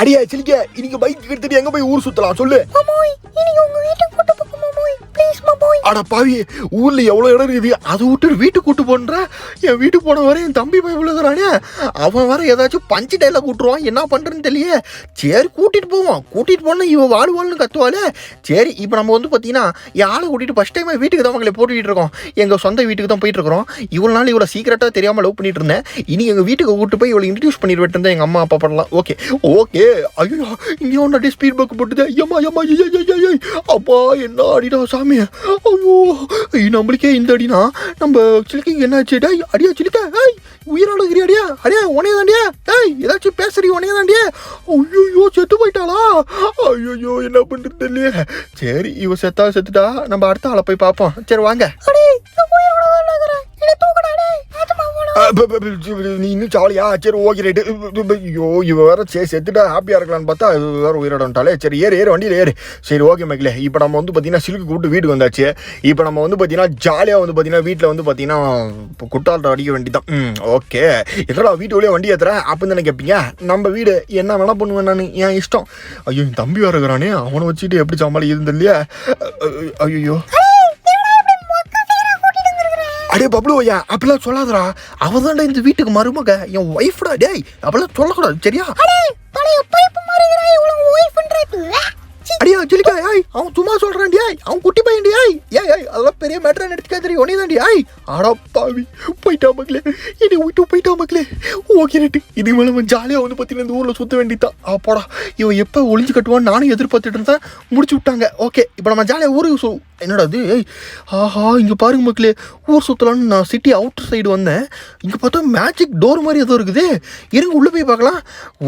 அடியா சிலிக்க, இன்னைக்கு பைக் எடுத்துட்டு எங்க போய் ஊர் சுத்தலாம் சொல்லு. அட பாவி, ஊர்ல எவ்வளவு இடம் இருக்குது, அதை விட்டு வீட்டுக்கு கூட்டு போன்ற. என் வீட்டுக்கு போன வரை என் தம்பி போய் விழுகிறானே, அவன் வர ஏதாச்சும் பஞ்சு டைல கூட்டுருவான், என்ன பண்றேன்னு தெரியல. சரி கூட்டிட்டு போவான், கூட்டிட்டு போனா இவன் வாழ்வாள்னு கத்துவாளே. சரி இப்போ நம்ம வந்து பார்த்தீங்கன்னா என் ஆளை கூட்டிட்டு ஃபர்ஸ்ட் டைம் வீட்டுக்கு தான் மக்களை போட்டுக்கிட்டு இருக்கோம். எங்கள் சொந்த வீட்டுக்கு தான் போயிட்டு இருக்கிறோம். இவ்வளோ நாள் இவ்வளோ சீக்கிரட்டாக தெரியாமல் லவ் பண்ணிட்டு இருந்தேன். இனி எங்கள் வீட்டுக்கு கூட்டு போய் இவ்வளோ இன்ட்ரடியூஸ் பண்ணிட்டு இருந்தேன் எங்கள் அம்மா அப்பா பண்ணலாம். Okay okay. ஐயோ இங்கே ஒன்று ஸ்பீட் பேக் போட்டுது. ஐயம்மா ஐயம்மா ஐயா அப்பா என்ன அடிடா சாமி. ஐயோ நம்மளுக்கே இந்த அடினா நம்ம சிலிக்கு என்ன ஆச்சு? அடியா சிலிக்க, உயிரோட அடியா அடியா உனைய தாண்டியா, ஏதாச்சும் பேசுறீ உனைய தாண்டியா. ஐயோ செத்து போயிட்டாளா? ஐயோ என்ன பண்றது தெரியல. சரி இவ செத்துட்டா, நம்ம அடுத்த ஆளை போய் பார்ப்போம். சரி வாங்க. நீ இன்னும் சாவலியா? சரி ஓகே ரைட்டு. ஐயோ இவ வேற சரி செத்துட்டா ஹாப்பியா இருக்கலான்னு பார்த்தா வேற உயிரோடட்டாலே. சரி ஏறு வண்டியில் ஏறு. சரி ஓகே மக்களே, இப்போ நம்ம வந்து பார்த்தீங்கன்னா சிலுக்கு கூப்பிட்டு வீட்டுக்கு வந்தாச்சு. இப்போ நம்ம வந்து பார்த்தீங்கன்னா ஜாலியாக வந்து பார்த்தீங்கன்னா வீட்டில் வந்து பார்த்தீங்கன்னா இப்போ குட்டால்ட்ட அடிக்க வேண்டிதான். ஓகே எதடா வீட்டுக்குள்ளேயே வண்டி ஏற்றுறேன் அப்படின்னு தானே கேட்பீங்க. நம்ம வீடு என்ன வேணா பண்ணுவேன் நான், என் இஷ்டம். ஐயோ என் தம்பி வேற இருக்கிறானே, அவனை வச்சுட்டு எப்படி சமாளிக்குதுன்னு இல்லையா. ஐயோ அடே பப்ளு ஐயா அப்படிலாம் சொல்லாதடா. அவதான்டா இந்த வீட்டுக்கு மருமக, என் ஒய்ஃப்டா. டேய் அப்படிலாம் சொல்லக்கூடாது சரியா? அடியா ஜிலிக்கா, அவன் சும்மா சொல்றான். அவன் குட்டி பையன். அதெல்லாம் பெரிய மேட்டர் எடுத்துக்கா தெரியும். ஒன்னே தாண்டி. ஆடா பாவி போயிட்டா மக்களே, என்னை விட்டு போயிட்டா மக்களே. ஓகே ரைட்டு, இது மேலே ஜாலியாக வந்து பார்த்தீங்கன்னா இந்த ஊரில் சுற்ற வேண்டியதான். அப்போடா இவன் எப்போ ஒளிஞ்சு கட்டுவான்னு நானும் எதிர்பார்த்துட்டு இருந்தேன். முடிச்சு விட்டாங்க. ஓகே இப்போ நம்ம ஜாலியாக ஊருக்கு என்னடா அது? ஆஹா இங்கே பாருங்க மக்களே, ஊர் சுற்றலான்னு நான் சிட்டி அவுட்டர் சைடு வந்தேன். இங்கே பார்த்தா மேஜிக் டோர் மாதிரி ஏதோ இருக்குது. இருங்க உள்ளே போய் பார்க்கலாம்.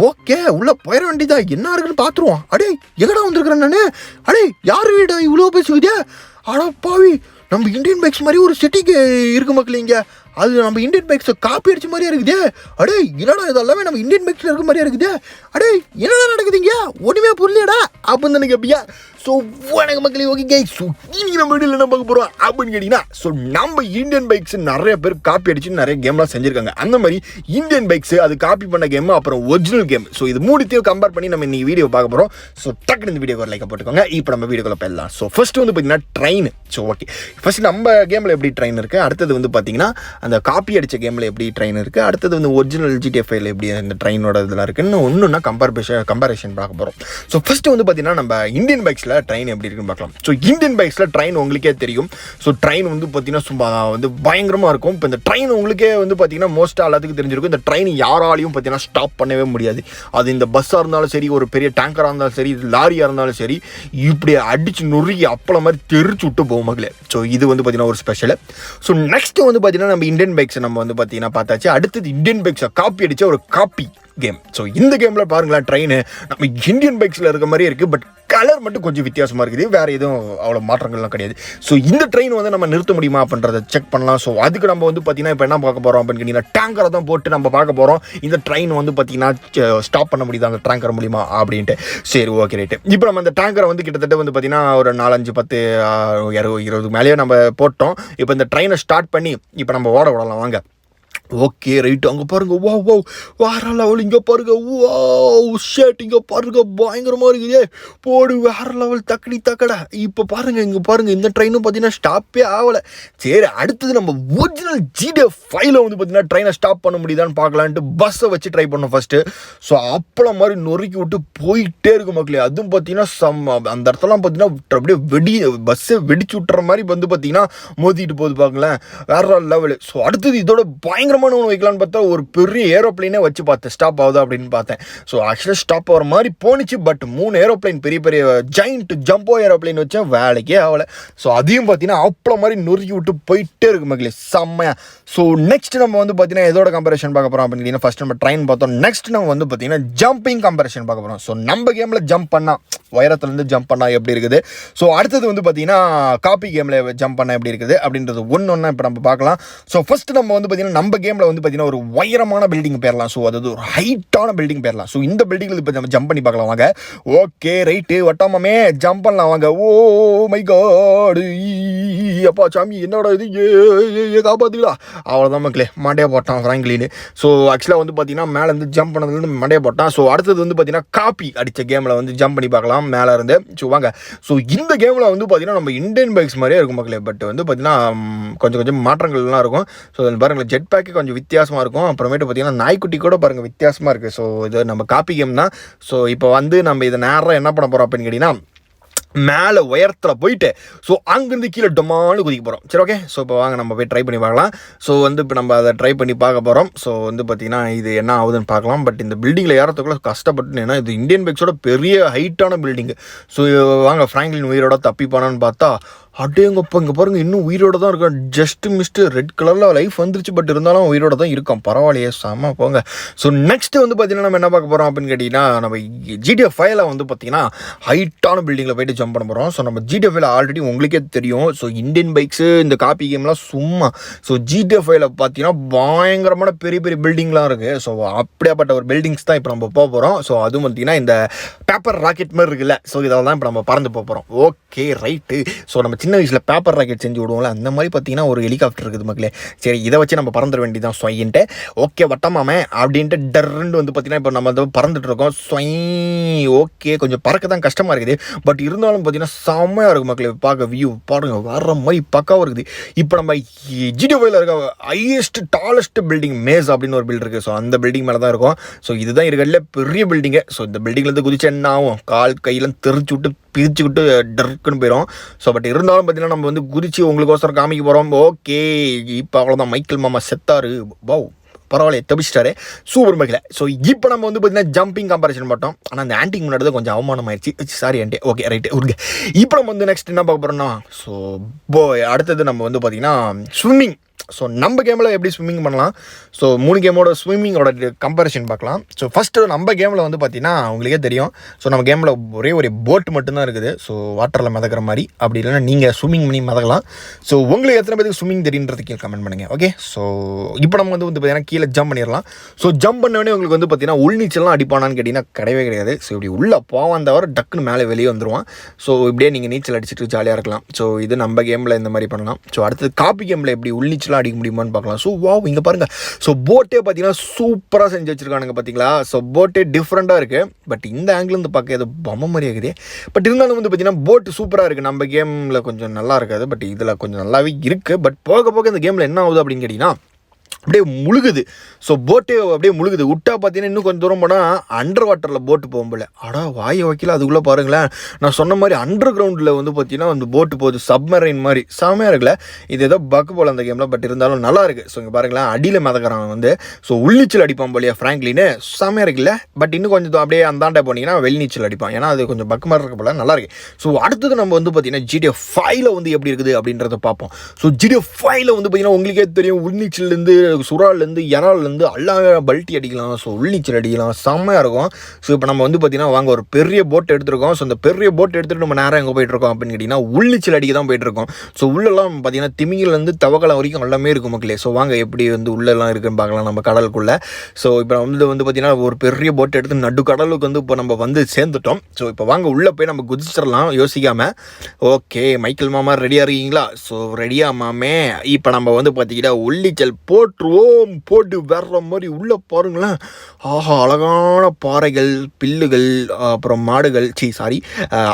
ஓகே உள்ளே போயிட வேண்டியதா, என்ன இருக்குன்னு பார்த்துருவோம். அடே எங்கடா வந்திருக்கிறேன் நான்? அடே யார் வீடா இவ்வளோ பேசுவதே? அடா பாவி, நம்ம இந்தியன் பைக்ஸ் மாதிரி ஒரு சிட்டிக்கு இருக்கு மக்களே. இங்கே அது நம்ம இந்தியன் பைக்ஸை காப்பி அடிச்ச மாதிரியே இருக்குதே. அடே என்னடா இது எல்லாமே நம்ம இந்தியன் பைக்ஸில் இருக்க மாதிரியே இருக்குதே. அடே என்னடா நடக்குதுங்க, ஒன்றுமே புரியலடா அப்படின்னு தானே கேட்பியா. ஸோ வணக்கம் மக்களே. ஓகே கைஸ், ஸோ இன்னைக்கு நம்ம வீடியோவில் என்ன பார்க்க போகிறோம் அப்படின்னு கேட்டிங்கன்னா, ஸோ நம்ம இந்தியன் பைக்ஸ் நிறைய பேர் காப்பி அடிச்சு நிறைய கேம்லாம் செஞ்சுருக்காங்க. அந்த மாதிரி இந்தியன் பைக்ஸ் அது காப்பி பண்ண கேம், அப்புறம் ஒரிஜினல் கேம். ஸோ இது மூணுத்தையும் கம்பேர் பண்ணி நம்ம இன்னைக்கு வீடியோ பார்க்க போகிறோம். ஸோ டக்குனு இந்த வீடியோ ஒரு லைக் போட்டுக்கோங்க. இப்போ நம்ம வீடியோக்குள்ள போயிடலாம். ஸோ ஃபர்ஸ்ட் வந்து பார்த்தீங்கன்னா ட்ரெயின். ஸோ ஓகே ஃபர்ஸ்ட் நம்ம கேமில் எப்படி ட்ரெயின் இருக்குது, அடுத்தது வந்து பார்த்தீங்கன்னா அந்த காப்பி அடித்த கேமில் எப்படி ட்ரெயின் இருக்குது, அடுத்தது வந்து ஒரிஜினல் ஜிடிஎஃப்ஐல எப்படி அந்த ட்ரெயினோட இதெல்லாம் இருக்குன்னு ஒன்றுன்னா கம்பேரிஷன் பார்க்க போகிறோம். ஸோ ஃபர்ஸ்ட் வந்து பார்த்தீங்கன்னா நம்ம இந்தியன் பைக்ஸில் ட்ரெயின் எப்படி இருக்குன்னு பார்க்கலாம். ஸோ இந்தியன் பைக்ஸில் ட்ரெயின் உங்களுக்கே தெரியும். ஸோ ட்ரெயின் வந்து பார்த்தீங்கன்னா சும்மா வந்து பயங்கரமாக இருக்கும். இப்போ இந்த ட்ரெயின் உங்களுக்கே வந்து பார்த்தீங்கன்னா மோஸ்ட்டாக எல்லாத்துக்கும் தெரிஞ்சிருக்கும். இந்த ட்ரெயின் யாராலையும் பார்த்தீங்கன்னா ஸ்டாப் பண்ணவே முடியாது. அது இந்த பஸ்ஸாக இருந்தாலும் சரி, ஒரு பெரிய டேங்கராக இருந்தாலும் சரி, லாரியாக இருந்தாலும் சரி, இப்படி அடிச்சு நொறுக்கி அப்பளம் மாதிரி தெரிச்சு விட்டு போகும் மக்களே. ஸோ இது வந்து பார்த்தீங்கன்னா ஒரு ஸ்பெஷல். ஸோ நெக்ஸ்ட் வந்து பார்த்தீங்கன்னா நம்ம இந்தியன் பைக்ஸ் நம்ம வந்து பார்த்தீங்கன்னா பார்த்தாச்சு. அடுத்தது இந்தியன் பைக்ஸை காப்பி அடித்த ஒரு காப்பி கேம். ஸோ இந்த கேமில் பாருங்களேன், ட்ரெயின் நம்ம இந்தியன் பைக்ஸில் இருக்க மாதிரியே இருக்குது. பட் கலர் மட்டும் கொஞ்சம் வித்தியாசமாக இருக்குது. வேறு எதுவும் அவ்வளோ மாற்றங்கள்லாம் கிடையாது. ஸோ இந்த ட்ரெயின் வந்து நம்ம நிறுத்த முடியுமா அப்படின்றத செக் பண்ணலாம். ஸோ அதுக்கு நம்ம வந்து பார்த்தீங்கன்னா இப்போ என்ன பார்க்க போகிறோம் அப்படின்னு கேட்டிங்கன்னா, டேங்கரை தான் போட்டு நம்ம பார்க்க போகிறோம். இந்த ட்ரெயின் வந்து பார்த்தீங்கன்னா ஸ்டாப் பண்ண முடியுது அந்த டேங்கர் மூலிமா அப்படின்ட்டு. சரி ஓகே ரைட்டு. இப்போ நம்ம அந்த டேங்கரை வந்து கிட்டத்தட்ட வந்து பார்த்தீங்கன்னா ஒரு 4, 5, 10, 20 மேலேயே நம்ம போட்டோம். இப்போ இந்த ட்ரெயினை ஸ்டார்ட் பண்ணி இப்போ நம்ம ஓட விடலாம் வாங்க. Okay right. அங்கே பாருங்க, வா வா வேற லெவல். இங்கே பாருங்க, வா ஷேட். இங்கே பாருங்க பயங்கரமாக இருக்குது. போடு வேற லெவல் தக்கடி தக்கடா. இப்போ பாருங்க இங்கே பாருங்க, இந்த ட்ரெயினும் பார்த்தீங்கன்னா ஸ்டாப்பே ஆகலை. சரி அடுத்தது நம்ம ஒரிஜினல் ஜிடிஎஃப்ஐல வந்து பார்த்தீங்கன்னா ட்ரெயினை ஸ்டாப் பண்ண முடியுதான்னு பார்க்கலான்ட்டு பஸ்ஸை வச்சு ட்ரை பண்ணோம் ஃபர்ஸ்ட்டு. ஸோ அப்பளம் மாதிரி நொறுக்கி விட்டு போயிட்டே இருக்கும் மக்களே. அதுவும் பார்த்தீங்கன்னா அந்த இடத்துலாம் பார்த்தீங்கன்னா அப்படியே பஸ்ஸை வெடிச்சு விட்டுற மாதிரி வந்து பார்த்தீங்கன்னா மோதிட்டு போகுது பார்க்கலாம், வேற லெவலு. ஸோ அடுத்தது இதோட பயங்கர ஒன்று வைக்கலான்னு பார்த்தா ஒரு பெரிய ஏரோப்ளைனே வச்சு பார்த்தேன் ஸ்டாப் ஆகுதா அப்படின்னு பார்த்தேன். ஸோ ஆக்சுவலாக ஸ்டாப் ஆகிற மாதிரி போனிச்சு. பட் 3 ஏரோப்ளைன் பெரிய பெரிய ஜெயிண்ட் ஜம்போ ஏரோப்ளைன் வச்சா வேலைக்கே ஆகலை. ஸோ அதையும் பார்த்தீங்கன்னா அப்பளம் மாதிரி நொறுக்கி விட்டு போயிட்டே இருக்கு மக்களே, செம்மையா. ஸோ நெக்ஸ்ட் நம்ம வந்து பார்த்தீங்கன்னா எதோட கம்பேரிஷன் பார்க்க போகிறோம் அப்படின்னு ஃபர்ஸ்ட் நம்ம ட்ரெயின் பார்த்தோம். நெக்ஸ்ட் நம்ம வந்து பார்த்தீங்கன்னா ஜம்பிங் கம்பேரிஷன் பார்க்க போகிறோம். ஸோ நம்ம கேமில் ஜம்ப் பண்ணால் உயரத்துலேருந்து ஜம்ப் பண்ணால் எப்படி இருக்குது. ஸோ அடுத்தது வந்து பார்த்தீங்கன்னா காப்பி கேமில் ஜம்ப் பண்ணால் எப்படி இருக்குது அப்படின்றது ஒன்று இப்போ நம்ம பார்க்கலாம். ஸோ ஃபஸ்ட்டு நம்ம வந்து பார்த்தீங்கன்னா நம்ம கேமில் வந்து பார்த்தீங்கன்னா ஒரு உயரமான பில்டிங் பேரலாம். ஸோ அதாவது ஒரு ஹைட்டான பில்டிங் பேரலாம். ஸோ இந்த பில்டிங்கில் இப்போ நம்ம ஜம்ப் பண்ணி பார்க்கலாம் வாங்க. ஓகே ரைட்டு வட்டாமே ஜம்ப் பண்ணலாம் வாங்க. ஓ மை காடு அப்பா சாமி என்னோட இது காப்பாற்றிடா. அவ்வளோதான் மக்களே, மண்டையை போட்டான் ஃப்ராங்க்லின்னு. ஸோ ஆக்சுவலாக வந்து பார்த்தீங்கன்னா மேலேருந்து ஜம்ப் பண்ணதுலேருந்து மண்டையை போட்டான். ஸோ அடுத்தது வந்து பார்த்தீங்கன்னா காப்பி அடித்த கேமில் வந்து ஜம்ப் பண்ணி பார்க்கலாம் மேலே இருந்து. ஸோ வாங்க. ஸோ இந்த கேமில் வந்து பார்த்தீங்கன்னா நம்ம இந்தியன் பைக்ஸ் மாதிரியே இருக்கும் மக்களே. பட் வந்து பார்த்தீங்கன்னா கொஞ்சம் மாற்றங்கள்லாம் இருக்கும். ஸோ அதில் பாருங்கள் ஜெட் பேக்கு கொஞ்சம் வித்தியாசமாக இருக்கும். அப்புறமேட்டு பார்த்தீங்கன்னா நாய்க்குட்டி கூட பாருங்கள் வித்தியாசமாக இருக்குது. ஸோ இது நம்ம காப்பி கேம் தான். ஸோ இப்போ வந்து நம்ம இதை நேரம் என்ன பண்ண போகிறோம் அப்படின்னு கேட்டிங்கன்னா மேலே உயரத்தில் போயிட்டு ஸோ அங்கேருந்து கீழே டொமானு குதிக்க போகிறோம். சரி ஓகே. ஸோ இப்போ வாங்க நம்ம போய் ட்ரை பண்ணி பார்க்கலாம். ஸோ வந்து இப்போ நம்ம அதை ட்ரை பண்ணி பார்க்க போகிறோம். ஸோ வந்து பார்த்திங்கன்னா இது என்ன ஆகுதுன்னு பார்க்கலாம். பட் இந்த பில்டிங்கில் ஏறத்துக்குள்ள கஷ்டப்பட்டு, ஏன்னா இது இந்தியன் பைக்ஸோட பெரிய ஹைட்டான பில்டிங்கு. ஸோ வாங்க ஃப்ராங்க்லின் உயிரோட தப்பி போனான்னு பார்த்தா அடேங்கப்பா இங்கே பாருங்கள் இன்னும் உயிரோட தான் இருக்கான். ஜஸ்ட்டு மிஸ்ட்டு ரெட் கலரில் லைஃப் வந்துருச்சு. பட் இருந்தாலும் உயிரோட தான் இருக்கான். பரவாயில்லையே செம்ம போங்க. ஸோ நெக்ஸ்ட்டு வந்து பார்த்திங்கன்னா நம்ம என்ன பார்க்க போகிறோம் அப்படின்னு கேட்டிங்கன்னா நம்ம GTA 5 வந்து பார்த்திங்கன்னா ஹைட்டான பில்டிங்கில் போய்ட்டு ஜம்ப் பண்ண போகிறோம். ஸோ நம்ம GTA 5 ஆல்ரெடி உங்களுக்கே தெரியும். ஸோ இந்தியன் பைக்ஸு இந்த காப்பி கேம்லாம் சும்மா. ஸோ GTA 5 பார்த்தீங்கன்னா பயங்கரமான பெரிய பெரிய பில்டிங்லாம் இருக்குது. ஸோ அப்படியாப்பட்ட ஒரு பில்டிங்ஸ் தான் இப்போ நம்ம போக போகிறோம். ஸோ அதுவும் பார்த்திங்கன்னா இந்த பேப்பர் ராக்கெட் மாதிரி இருக்குல்ல. ஸோ இதெல்லாம் தான் இப்போ நம்ம பறந்து போக போகிறோம். Okay right. ஸோ நம்ம சின்ன வயசில் பேப்பர் ராக்கெட் செஞ்சு விடுவோம்ல, அந்த மாதிரி பார்த்தீங்கன்னா ஒரு ஹெலிகாப்டர் இருக்குது மக்களே. சரி இதை வச்சு நம்ம பறந்துட வேண்டியதான் ஸ்வைன்ட்டு. ஓகே வட்டமாமே அப்படின்ட்டு டர்ன்னு வந்து பார்த்தீங்கன்னா இப்போ நம்ம வந்து பறந்துட்டு இருக்கோம். ஸ்வை ஓகே கொஞ்சம் பறக்க தான் கஷ்டமாக இருக்குது. பட் இருந்தாலும் பார்த்தீங்கன்னா செம்மையாக இருக்கும் மக்களே. பார்க்க வியூ பாருங்கள் வர்ற மாதிரி பக்காவாக இருக்குது. இப்போ நம்ம GTA 5 இருக்க ஹையஸ்ட் டாலஸ்ட் பில்டிங் மேஸ் அப்படின்னு ஒரு பில்டிங் இருக்குது. ஸோ அந்த பில்டிங் மேலே தான் இருக்கும். ஸோ இதுதான் இருக்கிறதுல பெரிய பில்டிங்கு. ஸோ இந்த பில்டிங்லேருந்து குதிச்சு என்ன ஆகும், கால் கையெல்லாம் தெரிச்சு விட்டு பிரிச்சுக்கிட்டு டர்க்குன்னு போயிடும். ஸோ பட் இருந்தாலும் பார்த்தீங்கன்னா நம்ம வந்து குதிச்சு உங்களுக்கோசரம் காமிக்க போகிறோம். ஓகே இப்போ அவ்வளோதான் மைக்கேல் மாமா செத்தாரு. பவ் பரவாயில்ல தப்பிச்சிட்டாரு. சூப்பர் மைக்கில். ஸோ இப்போ நம்ம வந்து பார்த்தீங்கன்னா ஜம்பிங் கம்பேரிசன் பார்த்தோம். ஆனால் அந்த ஆன்டிங் முன்னாடி கொஞ்சம் அவமானம் ஆயிடுச்சு. Sorry aunty. ஓகே ரைட்டு உருங்க. இப்போ நம்ம வந்து நெக்ஸ்ட் என்ன பார்க்க போகிறோம்னா ஸோ அடுத்தது நம்ம வந்து பார்த்தீங்கன்னா ஸ்விம்மிங். ஸோ நம்ம கேமில் எப்படி ஸ்விம்மிங் பண்ணலாம். ஸோ 3 கேமோட ஸ்விம்மிங்கோட கம்பேரிசன் பார்க்கலாம். ஸோ ஃபஸ்ட்டு நம்ம கேமில் வந்து பார்த்தீங்கன்னா உங்களுக்கே தெரியும். ஸோ நம்ம கேமில் ஒரே ஒரு போட் மட்டும்தான் இருக்குது. ஸோ வாட்டரில் மிதக்கிற மாதிரி. அப்படி இல்லைன்னா நீங்கள் ஸ்விம்மிங் பண்ணி மிதக்கலாம். ஸோ உங்களுக்கு எத்தனை பேருக்கு ஸ்விம்மிங் தெரியுன்றதுக்கு கமெண்ட் பண்ணுங்கள். ஓகே. ஸோ இப்போ நம்ம வந்து பார்த்தீங்கன்னா கீழே ஜம்ப் பண்ணிடலாம். ஸோ ஜம்ப் பண்ணோடனே உங்களுக்கு வந்து பார்த்தீங்கன்னா உள்நீச்சல்லாம் அடிப்பானான்னு கேட்டிங்கன்னா கிடையவே கிடையாது. ஸோ இப்படி உள்ளே போவான் தவிர டக்குன்னு மேலே வெளியே வந்துடுவான். ஸோ இப்படியே நீங்கள் நீச்சல் அடிச்சுட்டு ஜாலியாக இருக்கலாம். ஸோ இது நம்ம கேமில் இந்த மாதிரி பண்ணலாம். ஸோ அடுத்தது காப்பி கேமில் எப்படி உள்நீச்சலாம் அடிக்க முடியுமான்னு பார்க்கலாம். ஸோ வாவ் இங்கே பாருங்கள். ஸோ போட்டே பார்த்தீங்கன்னா சூப்பராக செஞ்சு வச்சுருக்கானுங்க பார்த்தீங்களா. ஸோ போட்டே டிஃப்ரெண்ட்டாக இருக்குது. பட் இந்த ஆங்கிலேருந்து பார்க்க ஏதோ பொம்மை மாதிரி இருக்குது. பட் இருந்தாலும் வந்து பார்த்தீங்கன்னா போட்டு சூப்பராக இருக்குது. நம்ம கேமில் கொஞ்சம் நல்லா இருக்காது. பட் இதில் கொஞ்சம் நல்லாவே இருக்குது. பட் போக போக இந்த கேமில் என்ன ஆகுது அப்படின்னு கேட்டிங்கன்னா அப்படியே முழுகுது. ஸோ போட்டு அப்படியே முழுகுது. விட்டா பார்த்தீங்கன்னா இன்னும் கொஞ்சம் தூரம் போனால் அண்டர் வாட்டரில் போட்டு போகும் போல. அடா வாயை வைக்கல. அதுக்குள்ளே பாருங்களேன் நான் சொன்ன மாதிரி அண்டர் கிரவுண்டில் வந்து பார்த்தீங்கன்னா அந்த போட்டு போகுது சப்மரைன் மாதிரி. செமையாக இருக்குல்ல. இது ஏதோ பக்கு போல் அந்த கேமில். பட் இருந்தாலும் நல்லா இருக்குது. ஸோ இங்கே பாருங்களேன் அடியில் மிதக்கிறான் வந்து. ஸோ உள்நீச்சல் அடிப்பான் போலியா ஃப்ராங்க்லின்னு. செமையாக இருக்குல்ல. பட் இன்னும் கொஞ்சம் அப்படியே அந்தாண்ட போனீங்கன்னா வெளிநீச்சல் அடிப்பான். ஏன்னா அது கொஞ்சம் பக்கு மாதிரி இருக்க போல நல்லா இருக்கு. ஸோ அடுத்தது நம்ம வந்து பார்த்தீங்கன்னா GTA 5 வந்து எப்படி இருக்குது அப்படின்றத பார்ப்போம். ஸோ GTA 5 வந்து பார்த்தீங்கன்னா உங்களுக்கே தெரியும் உள்நீச்சல்லேருந்து சுறாலேருந்து இறால்லேருந்து எல்லாமே பல்ட்டி அடிக்கலாம். ஸோ உள்நீச்சல் அடிக்கலாம். செம்மையாக இருக்கும். ஸோ இப்போ நம்ம வந்து பார்த்தீங்கன்னா வாங்க ஒரு பெரிய போட் எடுத்துருக்கோம். ஸோ அந்த பெரிய போட் எடுத்துகிட்டு நம்ம நேரம் எங்கே போயிட்டுருக்கோம் அப்படின்னு கேட்டிங்கன்னா உள்நீச்சல் அடிக்க தான் போயிட்டுருக்கோம். ஸோ உள்ளெல்லாம் பார்த்தீங்கன்னா திமிங்கிலேருந்து தவக்கலம் வரைக்கும் எல்லாமே இருக்கும் மக்களே. ஸோ வாங்க எப்படி வந்து உள்ளெல்லாம் இருக்குன்னு பார்க்கலாம் நம்ம கடலுக்குள்ளே. ஸோ இப்போ வந்து பார்த்தீங்கன்னா ஒரு பெரிய போட் எடுத்து நடு கடலுக்கு வந்து இப்போ நம்ம வந்து சேர்ந்துட்டோம். ஸோ இப்போ வாங்க உள்ளே போய் நம்ம குதிச்சிடலாம் யோசிக்காமல். ஓகே மைக்கேல் மாமா ரெடியாக இருக்கீங்களா. ஸோ ரெடியாக மாமே. இப்போ நம்ம வந்து பார்த்தீங்கன்னா உள்நீச்சல் போட்டு வர்ற மாதிரி உள்ளே பாருங்களேன். ஆஹா அழகான பாறைகள் பில்லுகள் அப்புறம் மாடுகள்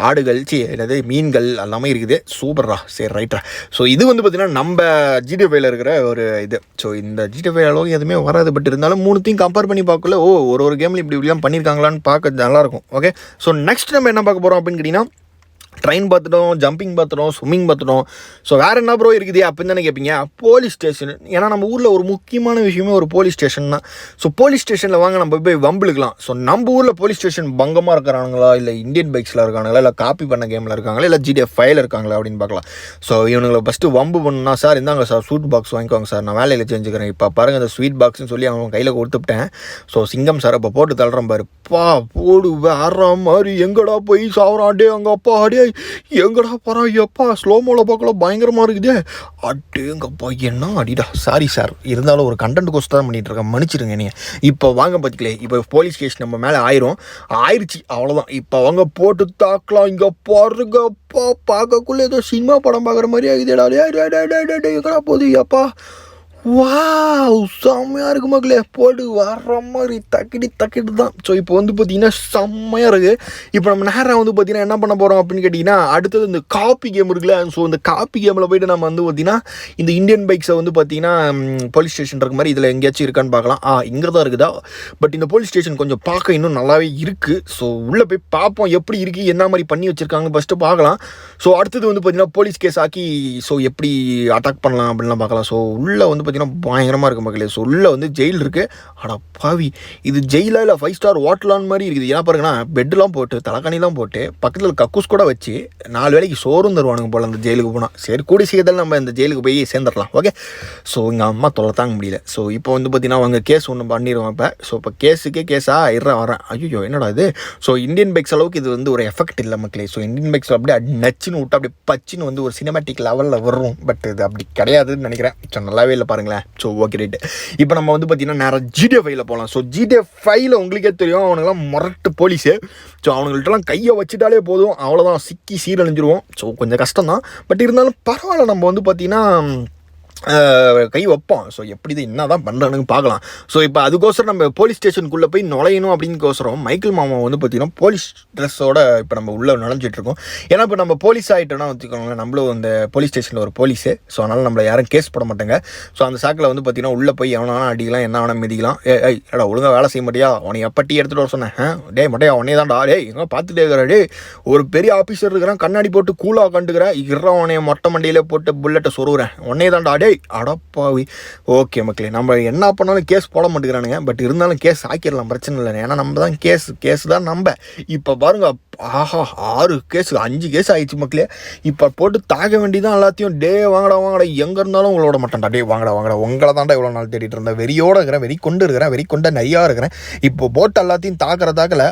ஆடுகள் என்னது மீன்கள் எல்லாமே இருக்குது. சூப்பர்ரா. சரி ரைட்டா. ஸோ இது வந்து பார்த்தீங்கன்னா நம்ம GTA 5 இருக்கிற ஒரு இது. ஸோ இந்த GTA 5 அளவுக்கு எதுவுமே வராது. பட் இருந்தாலும் 3த்தையும் கம்பேர் பண்ணி பார்க்கல ஒரு கேமில் இப்படிலாம் பண்ணியிருக்காங்களான்னு பார்க்க நல்லாயிருக்கும். ஓகே. ஸோ நெக்ஸ்ட் நம்ம என்ன பார்க்க போகிறோம் அப்படின்னு கேட்டிங்கன்னா ட்ரெயின் பார்த்துட்டோம், ஜம்பிங் பார்த்துட்டோம், ஸ்விம்மிங் பார்த்துட்டோம். ஸோ வேறு என்ன ப்ரோ இருக்குது அப்படின்னு தானே கேட்பீங்க. Police station. ஏன்னா நம்ம ஊரில் ஒரு முக்கியமான விஷயமே ஒரு போலீஸ் ஸ்டேஷன் தான். ஸோ போலீஸ் ஸ்டேஷனில் வாங்க நம்ம போய் வம்புழுக்கலாம். ஸோ நம்ம ஊரில் போலீஸ் ஸ்டேஷன் பங்கமாக இருக்கிறாங்களா, இல்லை இந்தியன் பைக்ஸில் இருக்காங்களா, இல்லை காப்பி பண்ண கேமில் இருக்காங்களா, இல்லை ஜிடிஎஃப் 5 இருக்காங்களா அப்படின்னு பார்க்கலாம். ஸோ இவனுங்களை ஃபஸ்ட்டு வம்பு பண்ணா, சார் இந்தாங்க சார் ஸ்வீட் பாக்ஸ் வாங்கிக்கோங்க சார், நான் வேலையில் செஞ்சுக்கிறேன். இப்போ பாருங்கள் அந்த ஸ்வீட் பாக்ஸ்னு சொல்லி அவன் கையில் கொடுத்துட்டேன். ஸோ சிங்கம் சார் இப்போ போட்டு தள்ளுறேன் பாரு, போடு வேற மாதிரி எங்கடா போய் சாவறாண்டே அங்கே அப்பா அடே எங்கடா போகிறா எப்பா ஸ்லோமோவில் பார்க்கலாம் பயங்கரமாக இருக்குதே அடேங்கப்பா என்ன அடிடா. சாரி சார், இருந்தாலும் ஒரு கண்டென்ட் கோஸ்ட் தான் பண்ணிகிட்டு இருக்கேன், மன்னிச்சிருங்க நீங்கள். இப்போ வாங்க பார்த்துக்கலே, இப்போ போலீஸ் கேஸ் நம்ம மேலே ஆயிடுச்சு அவ்வளோதான். இப்போ அவங்க போட்டு தாக்கலாம். இங்கே பாருங்கப்பா பார்க்கக்குள்ளே ஏதோ சினிமா படம் பார்க்குற மாதிரி ஆகுதுடா. எங்கடா போகுது அப்பா. வாவ் செம்மையாக இருக்குது மக்களே, போட்டு வர்ற மாதிரி தக்கிட்டு தான். ஸோ இப்போ வந்து பார்த்திங்கன்னா செம்மையாக இருக்குது. இப்போ நம்ம நேரம் வந்து பார்த்திங்கன்னா என்ன பண்ண போகிறோம் அப்படின்னு கேட்டிங்கன்னா, அடுத்தது இந்த காப்பி கேம் இருக்குல்ல. ஸோ இந்த காப்பி கேமில் போய்ட்டு நம்ம வந்து பார்த்திங்கன்னா இந்த இந்தியன் பைக்ஸை வந்து பார்த்திங்கன்னா போலீஸ் ஸ்டேஷன் இருக்க மாதிரி இதில் எங்கேயாச்சும் இருக்கான்னு பார்க்கலாம். இங்கே தான் இருக்குதா. பட் இந்த போலீஸ் ஸ்டேஷன் கொஞ்சம் பார்க்க இன்னும் நல்லாவே இருக்குது. ஸோ உள்ளே போய் பார்ப்போம் எப்படி இருக்குது, என்ன மாதிரி பண்ணி வச்சுருக்காங்க ஃபஸ்ட்டு பார்க்கலாம். ஸோ அடுத்தது வந்து பார்த்திங்கன்னா போலீஸ் கேஸ் ஆக்கி ஸோ எப்படி அட்டாக் பண்ணலாம் அப்படின்லாம் பார்க்கலாம். ஸோ உள்ளே வந்து பயங்கரமாக இருக்குது மக்களே. ஸோ உள்ளே வந்து ஜெயில் இருக்குது. ஆனால் பாவி இது ஜெயிலா இல்லை 5 ஸ்டார் ஹோட்டலான் மாதிரி இருக்குது. ஏன்னா பாருங்கன்னா பெட்டெலாம் போட்டு தலைக்காணிலாம் போட்டு பக்கத்தில் கக்கூஸ் கூட வச்சு 4 வேளைக்கு சோறும் தருவானுங்க போல் அந்த ஜெயிலுக்கு போனால். சரி கூடி சீக்கிரத்தில் நம்ம இந்த ஜெயிலுக்கு போய் சேர்ந்துடலாம். ஓகே. ஸோ எங்கள் அம்மா தொலை தாங்க முடியல. ஸோ இப்போ வந்து பார்த்திங்கன்னா அவங்க கேஸ் ஒன்று பண்ணிடுவோம். இப்போ ஸோ இப்போ கேஸாக வரேன். ஐயோ என்னடா இது. ஸோ இந்தியன் பைக்ஸ் அளவுக்கு இது வந்து ஒரு எஃபெக்ட் இல்லை மக்களே. ஸோ இந்தியன் பைக்ஸில் அப்படியே நச்சுன்னு விட்டு அப்படியே பச்சின்னு வந்து ஒரு சினிமேட்டிக் லெவலில் வரும். பட் இது அப்படி கிடையாதுன்னு நினைக்கிறேன். ஸோ நல்லாவே இல்லை பாருங்களேன். So okay right. இப்போ நம்ம வந்து பார்த்திங்கன்னா நேராக ஜிடிஎஃப் 5 போகலாம். ஸோ ஜிடிஎஃப் 5 உங்களுக்கே தெரியும் அவனுங்களாம் முரட்டு போலீஸு. ஸோ அவங்கள்ட்டலாம் கையை வச்சுட்டாலே போதும், அவ்வளோதான் சிக்கி சீரழிஞ்சிருவோம். ஸோ கொஞ்சம் கஷ்டம் தான். பட் இருந்தாலும் பரவாயில்ல, நம்ம வந்து பார்த்திங்கன்னா கை வைப்போம். ஸோ எப்படி இது என்ன தான் பண்ணுறானுங்க பார்க்கலாம். ஸோ இப்போ அதுக்கோசரம் நம்ம போலீஸ் ஸ்டேஷனுக்குள்ளே போய் நுழையணும் அப்படின்னுக்கோசரம் மைக்கேல் மாமா வந்து பார்த்திங்கன்னா போலீஸ் ட்ரெஸ்ஸோட இப்போ நம்ம உள்ளே நுழைஞ்சிட்ருக்கோம். ஏன்னா இப்போ நம்ம போலீஸ் ஆகிட்டோன்னா வச்சுக்கோங்க, நம்மளும் அந்த போலீஸ் ஸ்டேஷனில் ஒரு போலீஸு. ஸோ அதனால் நம்மளை யாரும் கேஸ் போட மாட்டாங்க. ஸோ அந்த சாக்கில் வந்து பார்த்திங்கன்னா உள்ளே போய் எவனா அடிக்கலாம், என்ன வேணா மிதிக்கலாம். ஏடா ஒழுங்காக வேலை செய்ய மாட்டியா, அவனை எப்போ டீ எடுத்துகிட்டு வர சொன்னேன். டே மட்டையா உடனே தான்டா. எங்கே பார்த்துட்டே இருக்கிறா. ஒரு பெரிய ஆஃபீஸர் இருக்கிறான், கண்ணாடி போட்டு கூலாக கண்டுக்கிறேன், உடனே மொட்டை மண்டியில் போட்டு புல்லட்டை சொருகிறேன், உடனே தான்டா. அடப்பாவி. ஓகே மக்களே, நம்ம என்ன பண்ணாலும் கேஸ் போட மாட்டேங்கிறானுங்க. பட் இருந்தாலும் கேஸ் ஆக்கிடலாம், பிரச்சனை இல்லை. ஏன்னா நம்ம தான் கேஸ் தான் நம்ம. இப்போ பாருங்க, 6 கேஸ் 5 கேஸ் ஆகிடுச்சு மக்களே. இப்போ போட்டு தாக்க வேண்டியதான் எல்லாத்தையும். வாங்கடா எங்கே இருந்தாலும் உங்களோட மாட்டேன்டா. வாங்கடா உங்களை தாண்டா இவ்வளோ நாள் தேடிட்டு இருந்தேன். வெறியோடு இருக்கிறேன், வெறி கொண்ட நிறையா இருக்கிறேன். இப்போ போட்டு எல்லாத்தையும் தாக்கல.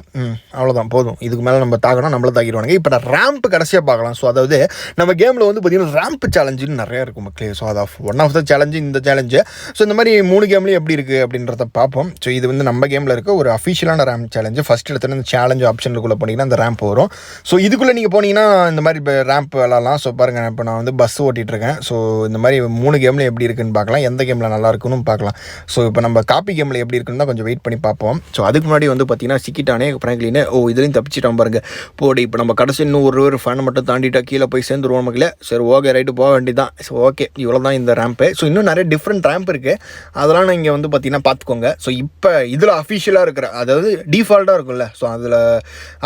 அவ்வளோதான் போதும். இதுக்கு மேலே நம்ம தாக்கணும், நம்மளை தாக்கிடுவானுங்க. இப்போ நான் ரேம்ப் கடைசியாக பார்க்கலாம். ஸோ அதாவது நம்ம கேமில் வந்து பார்த்திங்கன்னா ரேம்ப் சேலஞ்சுன்னு நிறையா இருக்கும் மக்களே. ஸோ அது ஒன் ஆஃப் த சேலஞ்சு இந்த சேலஞ்சு. ஸோ இந்த மாதிரி 3 கேம்லேயும் எப்படி இருக்குது அப்படின்றத பார்ப்போம். ஸோ இது வந்து நம்ம கேமில் இருக்க ஒரு அஃபிஷியலான ரேம்ப் சேலஞ்சு. ஃபஸ்ட் எடுத்தோன்னா இந்த சேலஞ்சு ஆப்ஷனுக்குள்ளே போனீங்கன்னா அந்த ரேம்ப் வரும். ஸோ இதுக்குள்ளே நீங்கள் போனீங்கன்னா இந்த மாதிரி இப்போ ரேம்ப் விளாட்லாம். ஸோ பாருங்கள், இப்போ நான் வந்து பஸ் ஓட்டிகிட்ருக்கேன். ஸோ இந்த மாதிரி 3 கேமில் எப்படி இருக்குன்னு பார்க்கலாம், எந்த கேமில் நல்லா இருக்குன்னு பார்க்கலாம். ஸோ இப்போ நம்ம காப்பி கேமில் எப்படி இருக்குன்னு கொஞ்சம் வெயிட் பண்ணி பார்ப்போம். ஸோ அதுக்கு முன்னாடி வந்து பார்த்தீங்கன்னா சிக்கிட்டானே ஃப்ராங்க்லின்னு இதுலேயும் தப்பிச்சிட்டான் பாருங்கள். போடி இப்போ நம்ம கடைசி இன்னும் ஒரு ஃபேனை மட்டும் தாண்டிட்டா கீழே போய் சேர்ந்துருவோம் மக்களே. சரி ஓகே ரைட்டு போக வேண்டியதான். ஸோ ஓகே இவ்வளோ தான் இந்த ரேம்ப்பு. ஸோ இன்னும் நிறைய டிஃப்ரெண்ட் ரேம்ப் இருக்குது, அதெல்லாம் நீங்கள் வந்து பார்த்தீங்கன்னா பார்த்துக்கோங்க. ஸோ இப்போ இதில் அஃபிஷியலாக இருக்கிற, அதாவது டிஃபால்ட்டாக இருக்கும்ல. ஸோ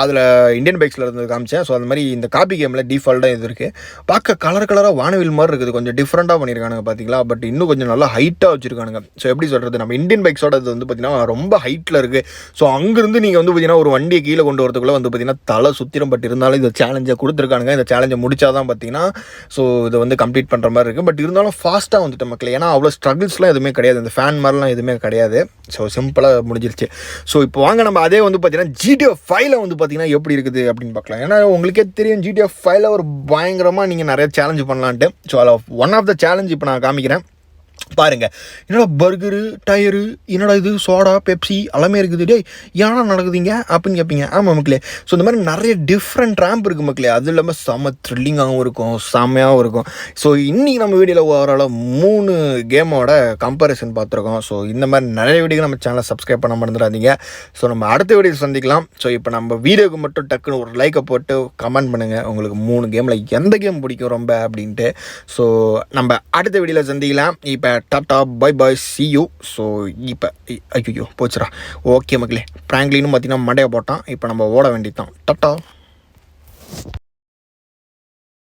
அதில் இந்தியன் பைக்ஸில் இருந்து காமிச்சேன். ஸோ அது மாதிரி இந்த காப்பி கேமில் டிஃபால்ட்டாக இது இருக்குது. பார்க்க கலராக வானவில் மாதிரி இருக்குது, கொஞ்சம் டிஃப்ரெண்ட்டாக பண்ணியிருக்கானுங்க பார்த்தீங்களா. பட் இன்னும் கொஞ்சம் நல்லா ஹைட்டாக வச்சுருக்கானுங்க. ஸோ எப்படி சொல்கிறது, நம்ம இந்தியன் பைக்ஸோட இது வந்து பார்த்திங்கன்னா ரொம்ப ஹைட்டில் இருக்குது. ஸோ அங்கேருந்து நீங்கள் வந்து பார்த்திங்கன்னா ஒரு வண்டியை கீழே கொண்டு வரதுக்குள்ளே வந்து பார்த்திங்கன்னா தலை சுத்திரம். பட் இருந்தாலும் இந்த சேலஞ்சை கொடுத்துருக்கானுங்க. இந்த சேலஞ்சை முடிச்சா தான் பார்த்திங்கன்னா ஸோ இதை வந்து கம்ப்ளீட் பண்ணுற மாதிரி இருக்குது. பட் இருந்தாலும் ஃபாஸ்ட்டாக வந்துட்டு மக்கள், ஏன்னா அவ்வளோ ஸ்ட்ரகிள்ஸ்லாம் எதுவுமே கிடையாது, இந்த ஃபேன் மாதிரிலாம் எதுவுமே கிடையாது. ஸோ சிம்பிளாக முடிஞ்சிருச்சு. ஸோ இப்போ வாங்க நம்ம அதே வந்து பார்த்திங்கன்னா ஜிடிஎஃப் 5 வந்து பார்த்திங்கன்னா எப்படி இருக்குது அப்படின்னு பார்க்கலாம். ஏன்னா உங்களுக்கே தெரியும் ஜிடிஎஃப் 5 ஒரு பயங்கரமாக நீங்கள் நிறைய சேலஞ்சு பண்ணலான்ட்டு. ஸோ அதில் ஒன் ஆஃப் த சேலஞ்ச் இப்போ நான் காமிக்கிறேன் பாருங்கள். என்னடா பர்கரு, டயரு, என்னடா இது சோடா, பெப்சி எல்லாமே இருக்குது. டே ஏன்னா நடக்குதுங்க அப்படின்னு கேட்பீங்க. ஆமாம் மக்களே. ஸோ இந்த மாதிரி நிறைய டிஃப்ரெண்ட் ரேம்ப் இருக்குது மக்களே. அது இல்லாமல் செம்ம த்ரில்லிங்காகவும் இருக்கும், செம்மையாகவும் இருக்கும். ஸோ இன்றைக்கி நம்ம வீடியோவில் ஓவராலாக 3 கேமோட கம்பேரிசன் பார்த்துருக்கோம். ஸோ இந்த மாதிரி நிறைய வீடியோ நம்ம சேனலை சப்ஸ்கிரைப் பண்ண மறந்துடாதீங்க. ஸோ நம்ம அடுத்த வீடியோ சந்திக்கலாம். ஸோ இப்போ நம்ம வீடியோக்கு மட்டும் டக்குன்னு ஒரு லைக்கை போட்டு கமெண்ட் பண்ணுங்கள், உங்களுக்கு 3 கேமில் எந்த கேம் பிடிக்கும் ரொம்ப அப்படின்ட்டு. ஸோ நம்ம அடுத்த வீடியோவில் சந்திக்கலாம். இப்போ tata bye bye C you. So இப்போ ஐயோ போச்சுடா. ஓகே மக்களே, ஃப்ராங்க்லினும் பார்த்தீங்கன்னா மண்டையை போட்டான். இப்போ நம்ம ஓட வேண்டியது தான். டாட்டா.